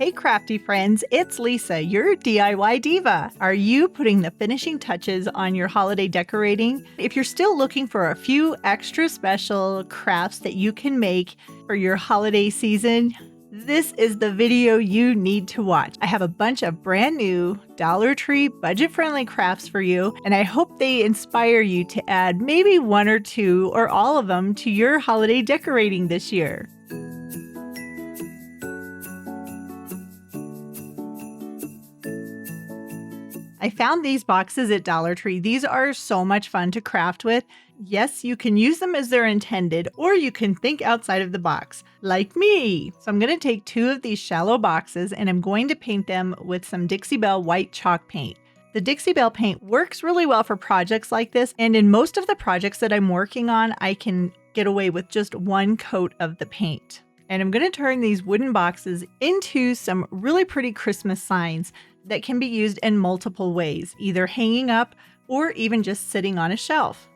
Hey crafty friends, it's Lisa, your DIY diva. Are you putting the finishing touches on your holiday decorating? If you're still looking for a few extra special crafts that you can make for your holiday season, this is the video you need to watch. I have a bunch of brand new Dollar Tree budget-friendly crafts for you, and I hope they inspire you to add maybe one or two or all of them to your holiday decorating this year. I found these boxes at Dollar Tree. These are so much fun to craft with. Yes, you can use them as they're intended, or you can think outside of the box, like me. So I'm going to take two of these shallow boxes and I'm going to paint them with some Dixie Belle white chalk paint. The Dixie Belle paint works really well for projects like this, and in most of the projects that I'm working on, I can get away with just one coat of the paint. And I'm going to turn these wooden boxes into some really pretty Christmas signs that can be used in multiple ways, either hanging up or even just sitting on a shelf.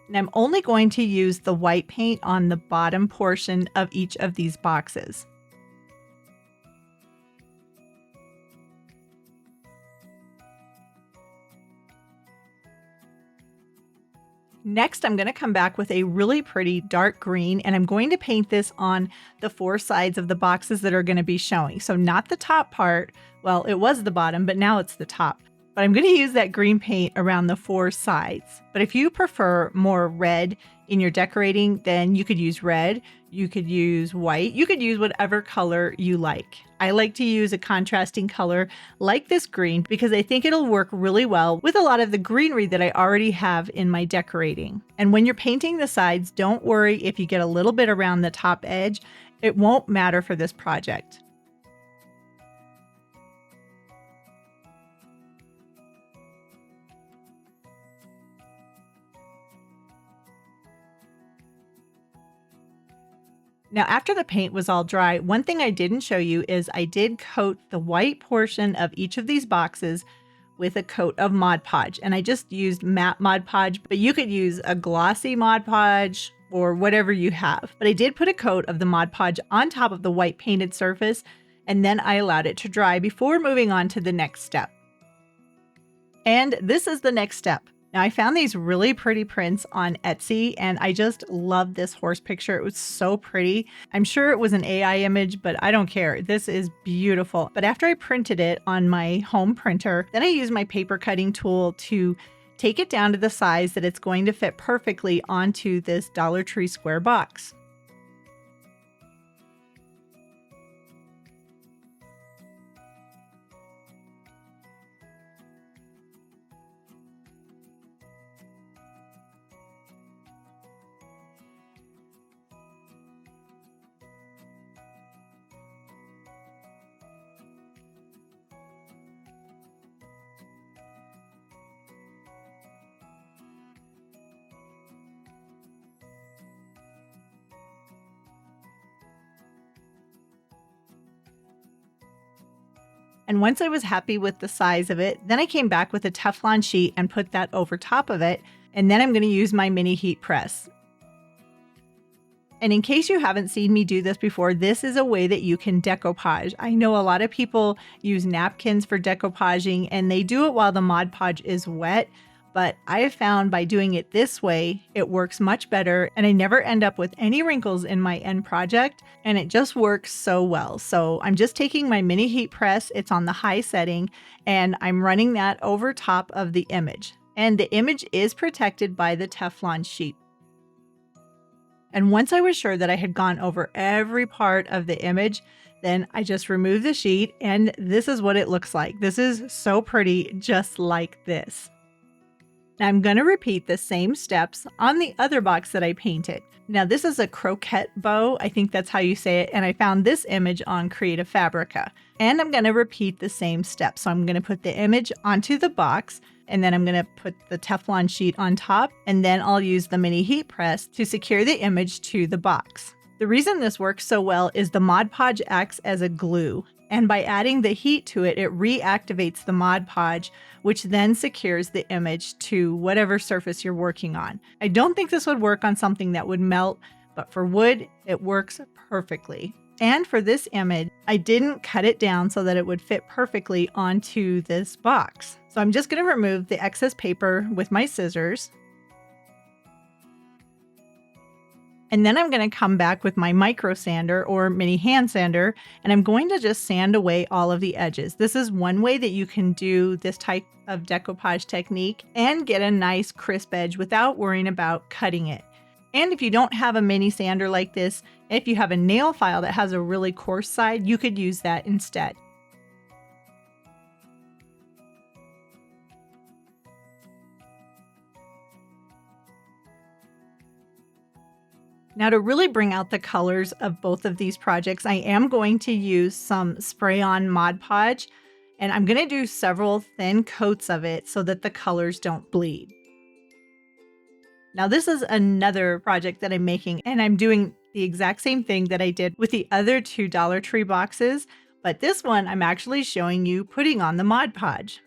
And I'm only going to use the white paint on the bottom portion of each of these boxes. Next, I'm going to come back with a really pretty dark green, and I'm going to paint this on the four sides of the boxes that are going to be showing. So not the top part. Well, it was the bottom, but now it's the top. But I'm going to use that green paint around the four sides. But if you prefer more red in your decorating, then you could use red, you could use white, you could use whatever color you like. I like to use a contrasting color like this green because I think it'll work really well with a lot of the greenery that I already have in my decorating. And when you're painting the sides, don't worry if you get a little bit around the top edge. It won't matter for this project. Now, after the paint was all dry, one thing I didn't show you is I did coat the white portion of each of these boxes with a coat of Mod Podge. And I just used matte Mod Podge, but you could use a glossy Mod Podge or whatever you have. But I did put a coat of the Mod Podge on top of the white painted surface, and then I allowed it to dry before moving on to the next step. And this is the next step. Now, I found these really pretty prints on Etsy, and I just love this horse picture. It was so pretty. I'm sure it was an AI image, but I don't care. This is beautiful. But after I printed it on my home printer, then I used my paper cutting tool to take it down to the size that it's going to fit perfectly onto this Dollar Tree square box. And once I was happy with the size of it, then I came back with a Teflon sheet and put that over top of it. And then I'm going to use my mini heat press. And in case you haven't seen me do this before, this is a way that you can decoupage. I know a lot of people use napkins for decoupaging, and they do it while the Mod Podge is wet. But I have found by doing it this way, it works much better, and I never end up with any wrinkles in my end project, and it just works so well. So I'm just taking my mini heat press, it's on the high setting, and I'm running that over top of the image. And the image is protected by the Teflon sheet. And once I was sure that I had gone over every part of the image, then I just removed the sheet, and this is what it looks like. This is so pretty, just like this. Now I'm going to repeat the same steps on the other box that I painted. Now this is a croquette bow, I think that's how you say it, and I found this image on Creative Fabrica. And I'm going to repeat the same steps. So I'm going to put the image onto the box, and then I'm going to put the Teflon sheet on top, and then I'll use the mini heat press to secure the image to the box. The reason this works so well is the Mod Podge acts as a glue, and by adding the heat to it, it reactivates the Mod Podge, which then secures the image to whatever surface you're working on. I don't think this would work on something that would melt, but for wood, it works perfectly. And for this image, I didn't cut it down so that it would fit perfectly onto this box. So I'm just going to remove the excess paper with my scissors. And then I'm going to come back with my micro sander or mini hand sander, and I'm going to just sand away all of the edges. This is one way that you can do this type of decoupage technique and get a nice crisp edge without worrying about cutting it. And if you don't have a mini sander like this, if you have a nail file that has a really coarse side, you could use that instead. Now, to really bring out the colors of both of these projects, I am going to use some spray-on Mod Podge, and I'm going to do several thin coats of it so that the colors don't bleed. Now, this is another project that I'm making, and I'm doing the exact same thing that I did with the other two Dollar Tree boxes, but this one I'm actually showing you putting on the Mod Podge.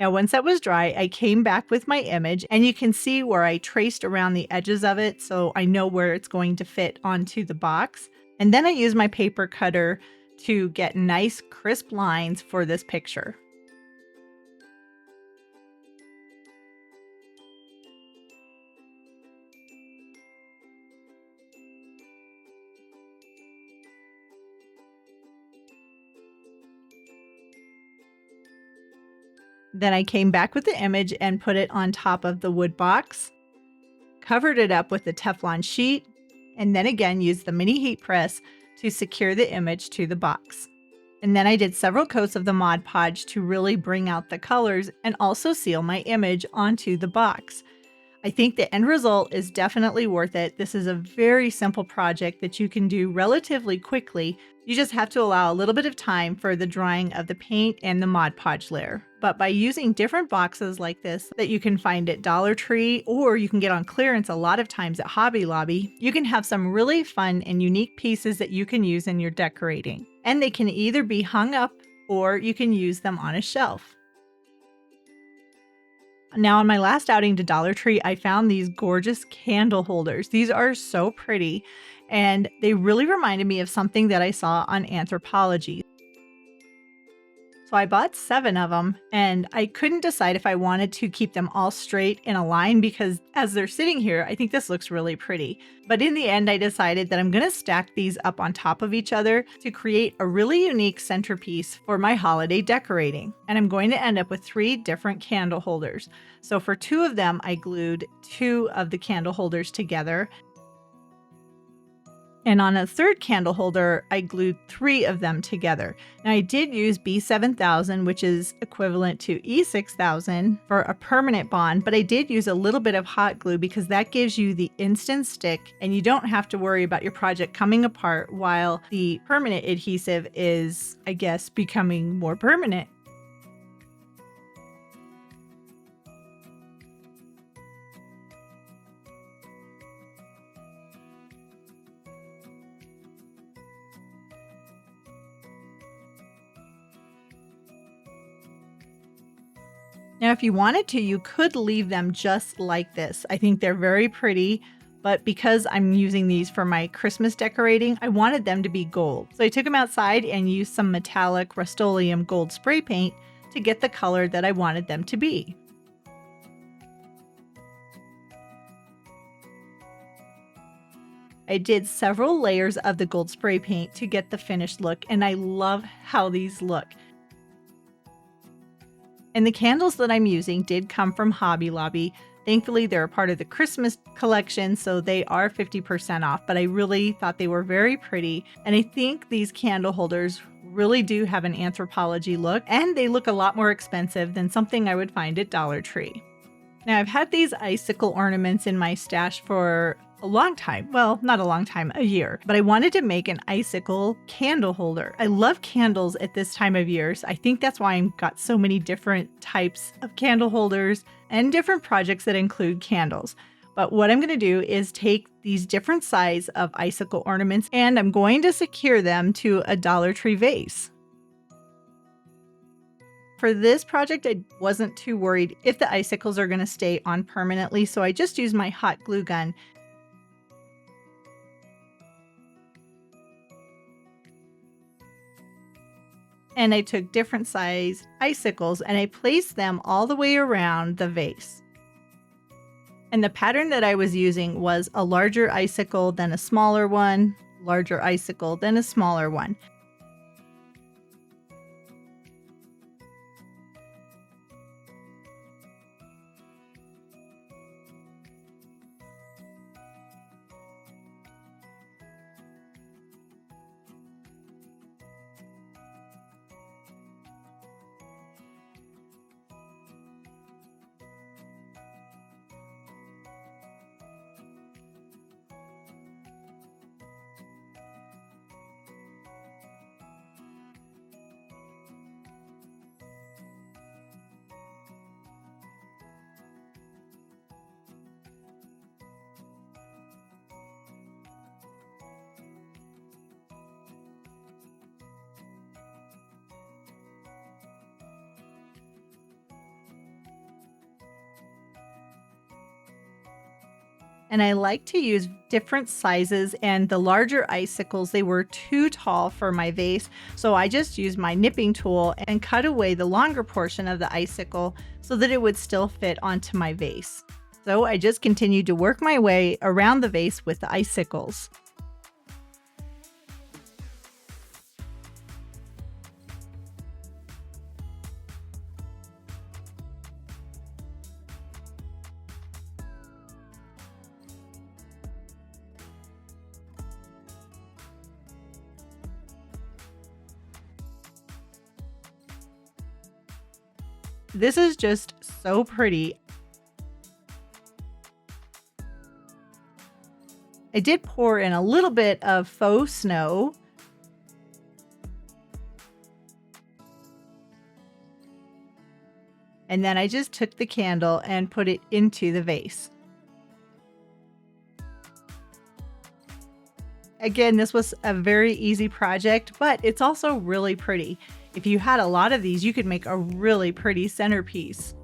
Now, once that was dry, I came back with my image, and you can see where I traced around the edges of it so I know where it's going to fit onto the box. And then I used my paper cutter to get nice crisp lines for this picture. Then I came back with the image and put it on top of the wood box, covered it up with a Teflon sheet, and then again used the mini heat press to secure the image to the box. And then I did several coats of the Mod Podge to really bring out the colors and also seal my image onto the box. I think the end result is definitely worth it. This is a very simple project that you can do relatively quickly. You just have to allow a little bit of time for the drying of the paint and the Mod Podge layer. But by using different boxes like this that you can find at Dollar Tree or you can get on clearance a lot of times at Hobby Lobby, you can have some really fun and unique pieces that you can use in your decorating. And they can either be hung up or you can use them on a shelf. Now, on my last outing to Dollar Tree, I found these gorgeous candle holders. These are so pretty, and they really reminded me of something that I saw on Anthropologie. So I bought 7 of them, and I couldn't decide if I wanted to keep them all straight in a line because as they're sitting here, I think this looks really pretty. But in the end, I decided that I'm going to stack these up on top of each other to create a really unique centerpiece for my holiday decorating. And I'm going to end up with 3 different candle holders. So for 2 of them, I glued 2 of the candle holders together. And on a third candle holder, I glued 3 of them together. Now I did use B7000, which is equivalent to E6000 for a permanent bond, but I did use a little bit of hot glue because that gives you the instant stick and you don't have to worry about your project coming apart while the permanent adhesive is, I guess, becoming more permanent. Now, if you wanted to, you could leave them just like this. I think they're very pretty, but because I'm using these for my Christmas decorating, I wanted them to be gold. So I took them outside and used some metallic Rust-Oleum gold spray paint to get the color that I wanted them to be. I did several layers of the gold spray paint to get the finished look, and I love how these look. And the candles that I'm using did come from Hobby Lobby. Thankfully, they're a part of the Christmas collection, so they are 50% off, but I really thought they were very pretty. And I think these candle holders really do have an Anthropologie look, and they look a lot more expensive than something I would find at Dollar Tree. Now, I've had these icicle ornaments in my stash for a long time. Well, not a long time, a year. But I wanted to make an icicle candle holder. I love candles at this time of year. So I think that's why I've got so many different types of candle holders and different projects that include candles. But what I'm going to do is take these different size of icicle ornaments and I'm going to secure them to a Dollar Tree vase. For this project, I wasn't too worried if the icicles are going to stay on permanently, so I just used my hot glue gun. And I took different size icicles and I placed them all the way around the vase. And the pattern that I was using was a larger icicle, then a smaller one, larger icicle, then a smaller one. And I like to use different sizes, and the larger icicles, they were too tall for my vase. So I just used my nipping tool and cut away the longer portion of the icicle so that it would still fit onto my vase. So I just continued to work my way around the vase with the icicles. This is just so pretty. I did pour in a little bit of faux snow. And then I just took the candle and put it into the vase. Again, this was a very easy project, but it's also really pretty. If you had a lot of these, you could make a really pretty centerpiece.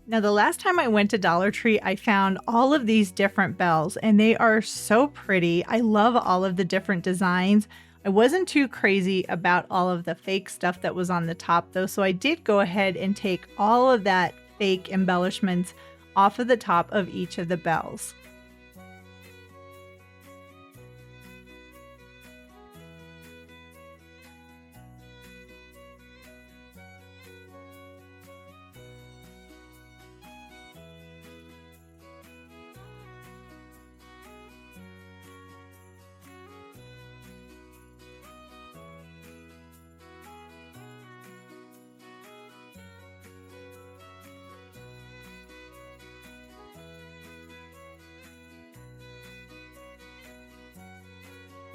Now, the last time I went to Dollar Tree, I found all of these different bells, and they are so pretty. I love all of the different designs. I wasn't too crazy about all of the fake stuff that was on the top, though, so I did go ahead and take all of that fake embellishments off of the top of each of the bells.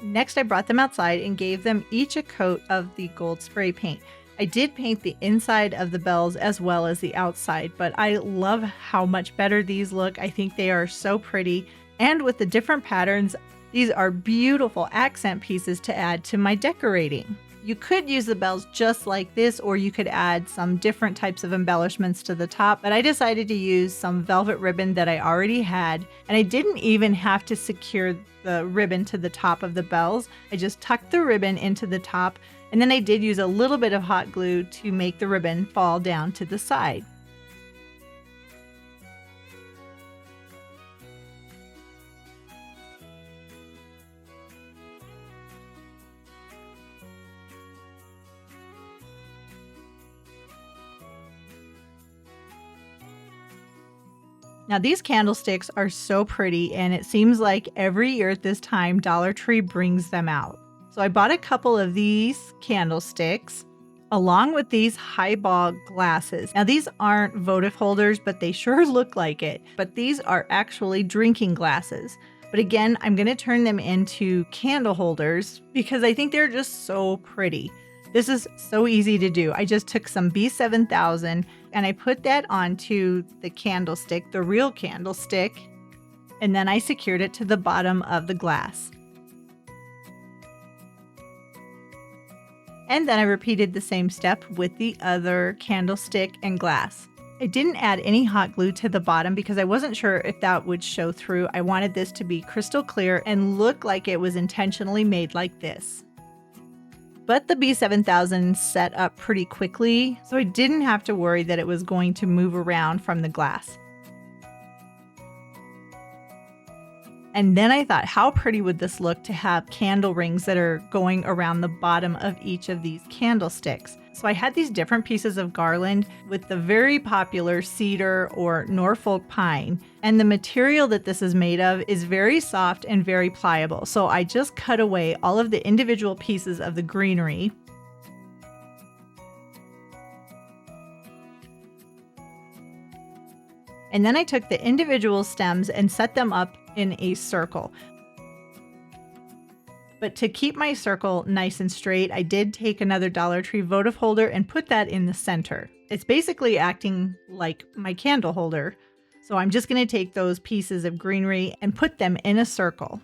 Next, I brought them outside and gave them each a coat of the gold spray paint. I did paint the inside of the bells as well as the outside, but I love how much better these look. I think they are so pretty. And with the different patterns, these are beautiful accent pieces to add to my decorating. You could use the bells just like this, or you could add some different types of embellishments to the top, but I decided to use some velvet ribbon that I already had, and I didn't even have to secure the ribbon to the top of the bells. I just tucked the ribbon into the top, and then I did use a little bit of hot glue to make the ribbon fall down to the side. Now these candlesticks are so pretty, and it seems like every year at this time Dollar Tree brings them out. So I bought a couple of these candlesticks along with these highball glasses. Now these aren't votive holders, but they sure look like it. But these are actually drinking glasses. But again, I'm going to turn them into candle holders because I think they're just so pretty. This is so easy to do. I just took some B7000 and I put that onto the candlestick, the real candlestick, and then I secured it to the bottom of the glass. And then I repeated the same step with the other candlestick and glass. I didn't add any hot glue to the bottom because I wasn't sure if that would show through. I wanted this to be crystal clear and look like it was intentionally made like this. But the B7000 set up pretty quickly, so I didn't have to worry that it was going to move around from the glass. And then I thought, how pretty would this look to have candle rings that are going around the bottom of each of these candlesticks. So I had these different pieces of garland with the very popular cedar or Norfolk pine. And the material that this is made of is very soft and very pliable. So I just cut away all of the individual pieces of the greenery. And then I took the individual stems and set them up in a circle. But to keep my circle nice and straight, I did take another Dollar Tree votive holder and put that in the center. It's basically acting like my candle holder. So I'm just going to take those pieces of greenery and put them in a circle.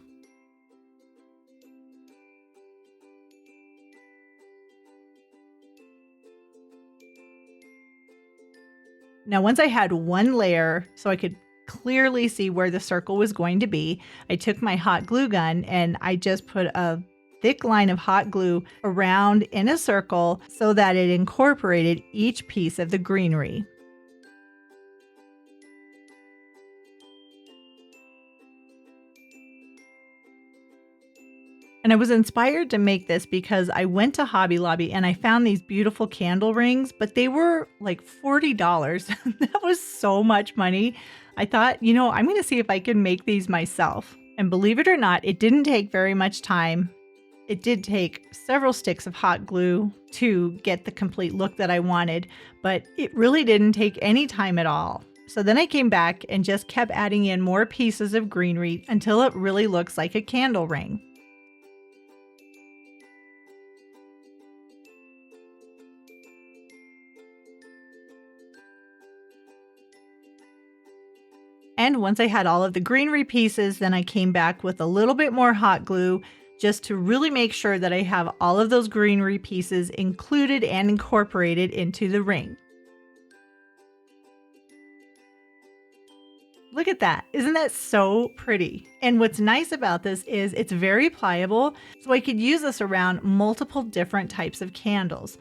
Now, once I had one layer so I could clearly see where the circle was going to be, I took my hot glue gun and I just put a thick line of hot glue around in a circle so that it incorporated each piece of the greenery. And I was inspired to make this because I went to Hobby Lobby and I found these beautiful candle rings, but they were like $40. That was so much money. I thought, I'm going to see if I can make these myself. And believe it or not, it didn't take very much time. It did take several sticks of hot glue to get the complete look that I wanted, but it really didn't take any time at all. So then I came back and just kept adding in more pieces of greenery until it really looks like a candle ring. And once I had all of the greenery pieces, then I came back with a little bit more hot glue just to really make sure that I have all of those greenery pieces included and incorporated into the ring. Look at that. Isn't that so pretty? And what's nice about this is it's very pliable, so I could use this around multiple different types of candles.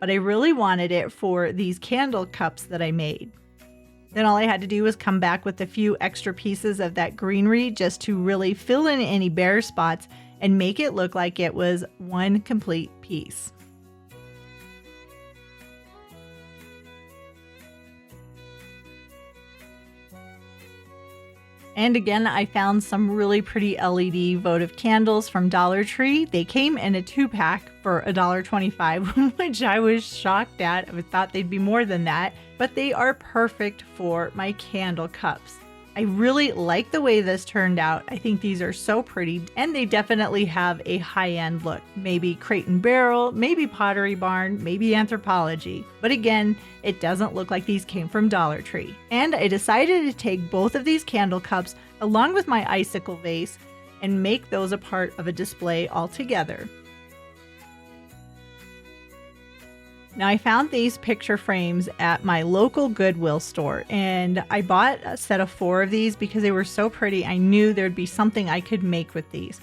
But I really wanted it for these candle cups that I made. Then all I had to do was come back with a few extra pieces of that greenery just to really fill in any bare spots and make it look like it was one complete piece. And again, I found some really pretty LED votive candles from Dollar Tree. They came in a 2-pack for $1.25, which I was shocked at. I thought they'd be more than that, but they are perfect for my candle cups. I really like the way this turned out. I think these are so pretty, and they definitely have a high-end look. Maybe Crate and Barrel, maybe Pottery Barn, maybe Anthropologie. But again, it doesn't look like these came from Dollar Tree. And I decided to take both of these candle cups along with my icicle vase and make those a part of a display altogether. Now, I found these picture frames at my local Goodwill store, and I bought a set of 4 of these because they were so pretty. I knew there'd be something I could make with these.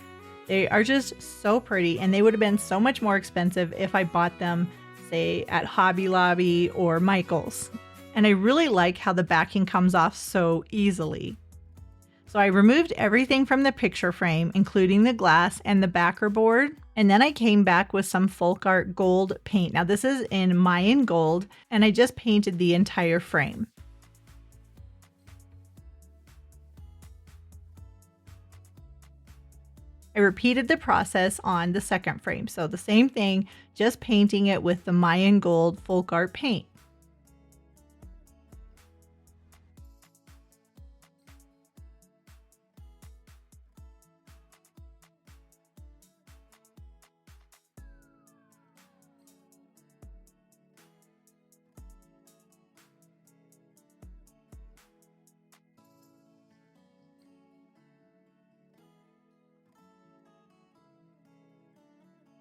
They are just so pretty, and they would have been so much more expensive if I bought them, say, at Hobby Lobby or Michael's. And I really like how the backing comes off so easily. So I removed everything from the picture frame, including the glass and the backer board. And then I came back with some folk art gold paint. Now this is in Mayan gold, and I just painted the entire frame. I repeated the process on the second frame. So the same thing, just painting it with the Mayan gold folk art paint.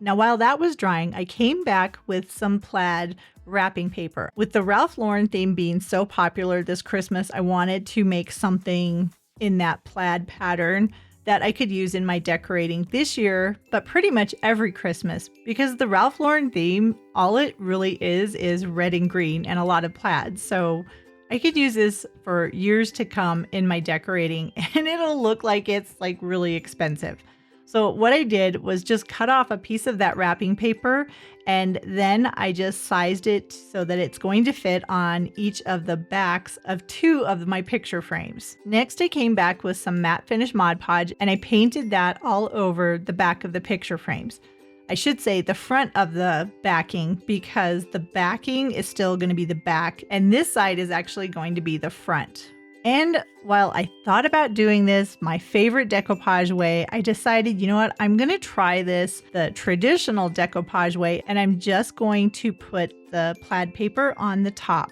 Now, while that was drying, I came back with some plaid wrapping paper. With the Ralph Lauren theme being so popular this Christmas, I wanted to make something in that plaid pattern that I could use in my decorating this year, but pretty much every Christmas, because the Ralph Lauren theme, all it really is red and green and a lot of plaid. So I could use this for years to come in my decorating, and it'll look like it's like really expensive. So what I did was just cut off a piece of that wrapping paper, and then I just sized it so that it's going to fit on each of the backs of 2 of my picture frames. Next, I came back with some matte finish Mod Podge, and I painted that all over the back of the picture frames. I should say the front of the backing, because the backing is still going to be the back, and this side is actually going to be the front. And while I thought about doing this my favorite decoupage way, I decided, you know what, I'm going to try this the traditional decoupage way, and I'm just going to put the plaid paper on the top.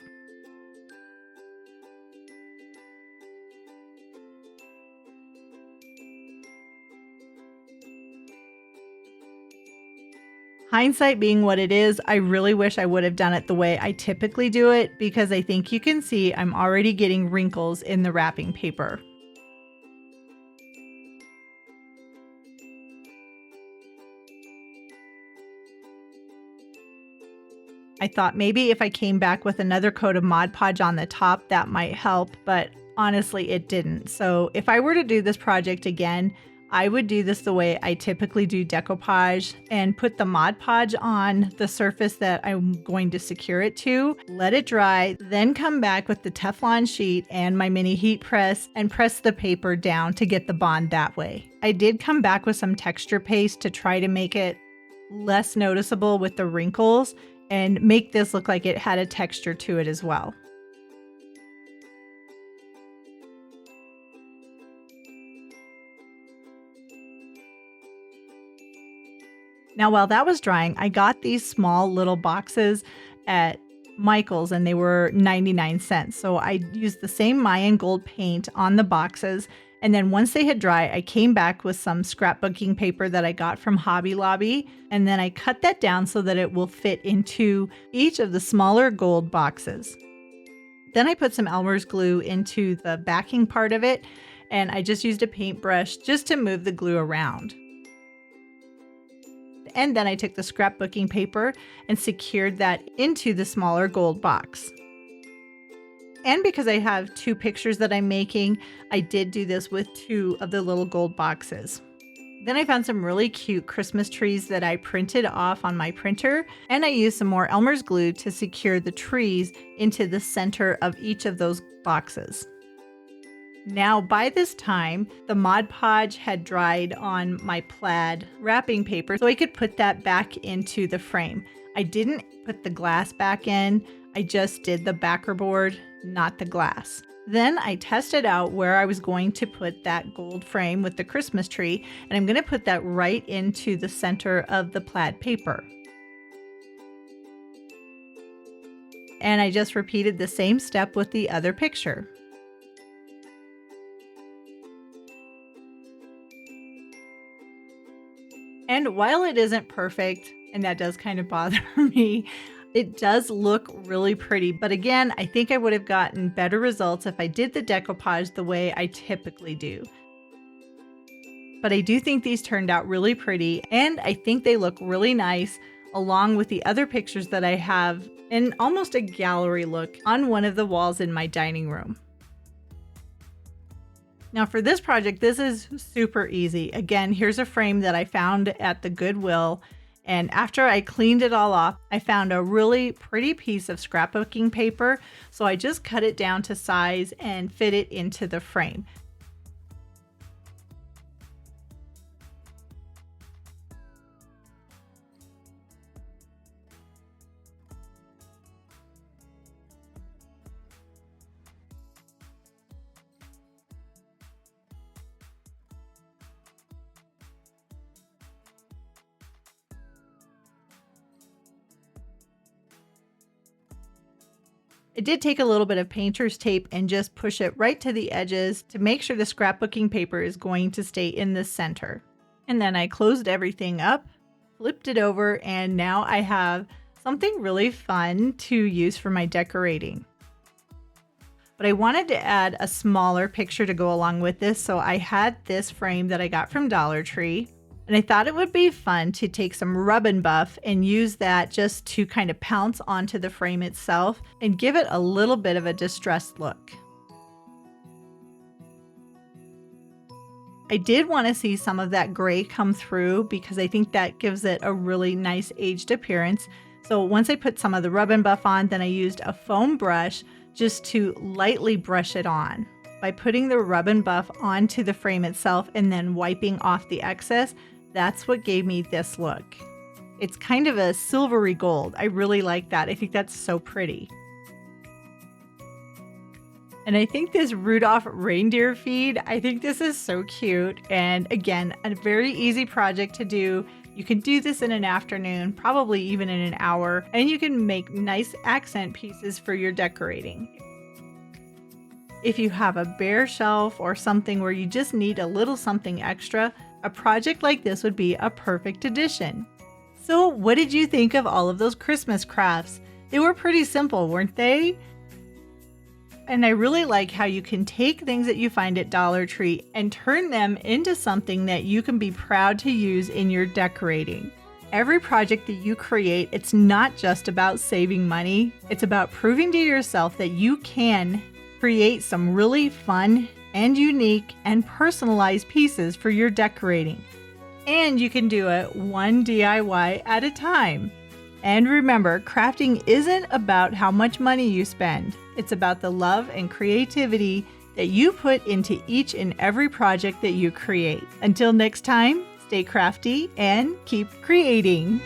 Hindsight being what it is, I really wish I would have done it the way I typically do it, because I think you can see I'm already getting wrinkles in the wrapping paper. I thought maybe if I came back with another coat of Mod Podge on the top, that might help, but honestly, it didn't. So if I were to do this project again, I would do this the way I typically do decoupage and put the Mod Podge on the surface that I'm going to secure it to, let it dry, then come back with the Teflon sheet and my mini heat press and press the paper down to get the bond that way. I did come back with some texture paste to try to make it less noticeable with the wrinkles and make this look like it had a texture to it as well. Now, while that was drying, I got these small little boxes at Michael's, and they were 99 cents. So I used the same Mayan gold paint on the boxes. And then once they had dry, I came back with some scrapbooking paper that I got from Hobby Lobby. And then I cut that down so that it will fit into each of the smaller gold boxes. Then I put some Elmer's glue into the backing part of it. And I just used a paintbrush just to move the glue around. And then I took the scrapbooking paper and secured that into the smaller gold box. And because I have 2 pictures that I'm making, I did do this with 2 of the little gold boxes. Then I found some really cute Christmas trees that I printed off on my printer, and I used some more Elmer's glue to secure the trees into the center of each of those boxes. Now, by this time, the Mod Podge had dried on my plaid wrapping paper, so I could put that back into the frame. I didn't put the glass back in, I just did the backer board, not the glass. Then I tested out where I was going to put that gold frame with the Christmas tree, and I'm going to put that right into the center of the plaid paper. And I just repeated the same step with the other picture. And while it isn't perfect, and that does kind of bother me, it does look really pretty. But again, I think I would have gotten better results if I did the decoupage the way I typically do. But I do think these turned out really pretty, and I think they look really nice along with the other pictures that I have in almost a gallery look on one of the walls in my dining room. Now for this project, this is super easy. Again, here's a frame that I found at the Goodwill, and after I cleaned it all off, I found a really pretty piece of scrapbooking paper, so I just cut it down to size and fit it into the frame. I did take a little bit of painter's tape and just push it right to the edges to make sure the scrapbooking paper is going to stay in the center. And then I closed everything up, flipped it over, and now I have something really fun to use for my decorating. But I wanted to add a smaller picture to go along with this, so I had this frame that I got from Dollar Tree. And I thought it would be fun to take some rub and buff and use that just to kind of pounce onto the frame itself and give it a little bit of a distressed look. I did want to see some of that gray come through because I think that gives it a really nice aged appearance. So once I put some of the rub and buff on, then I used a foam brush just to lightly brush it on. By putting the rub and buff onto the frame itself and then wiping off the excess, that's what gave me this look. It's kind of a silvery gold. I really like that. I think that's so pretty. And I think this Rudolph reindeer feed, I think this is so cute. And again, a very easy project to do. You can do this in an afternoon, probably even in an hour, and you can make nice accent pieces for your decorating. If you have a bare shelf or something where you just need a little something extra, a project like this would be a perfect addition. So what did you think of all of those Christmas crafts? They were pretty simple, weren't they? And I really like how you can take things that you find at Dollar Tree and turn them into something that you can be proud to use in your decorating. Every project that you create, it's not just about saving money. It's about proving to yourself that you can create some really fun and unique and personalized pieces for your decorating. And you can do it one DIY at a time. And remember, crafting isn't about how much money you spend. It's about the love and creativity that you put into each and every project that you create. Until next time, stay crafty and keep creating.